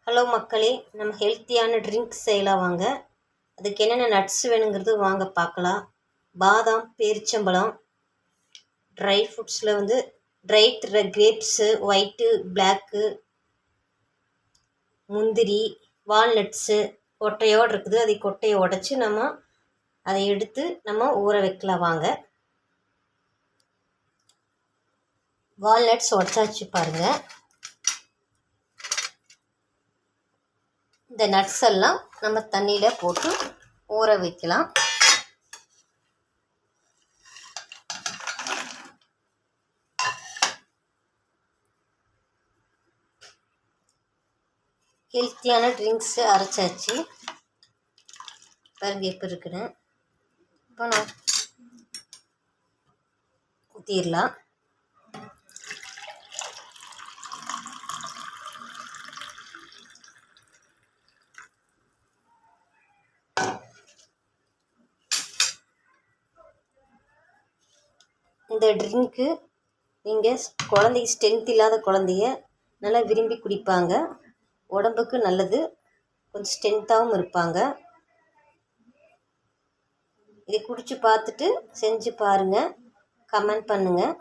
Hello மக்களே, நம்ம ஹெல்த்தியான ட்ரிங்க்ஸ் செய்யலாம் வாங்க. அதுக்கு என்னென்ன நட்ஸ் வேணுங்கிறது வாங்க பார்க்கலாம். பாதாம், பேரிச்சம்பழம், ட்ரை ஃப்ரூட்ஸில் ட்ரை கிரேப்ஸு, ஒயிட்டு, பிளாக்கு, முந்திரி, வால்நட்ஸு கொட்டையோடு இருக்குது. அதை கொட்டையை உடச்சி அதை எடுத்து ஊற வைக்கலாம் வாங்க. வால்நட்ஸ் உடச்சாச்சு பாருங்கள். இந்த நட்ஸ் எல்லாம் நம்ம தண்ணியில் போட்டு ஊற வைக்கலாம். ஹெல்த்தியான ட்ரிங்க்ஸு அரைச்சாச்சு பாருங்க எப்படி இருக்குன்னு. இப்போ நான் ஊற்றிடலாம். இந்த ட்ரிங்க்கு நீங்கள் குழந்தைக்கு ஸ்ட்ரென்த் இல்லாத குழந்தைய நல்லா விரும்பி குடிப்பாங்க. உடம்புக்கு நல்லது, கொஞ்சம் ஸ்ட்ரென்த்தாகவும் இருப்பாங்க. இதை குடித்து பார்த்துட்டு செஞ்சு பாருங்கள், கமெண்ட் பண்ணுங்கள்.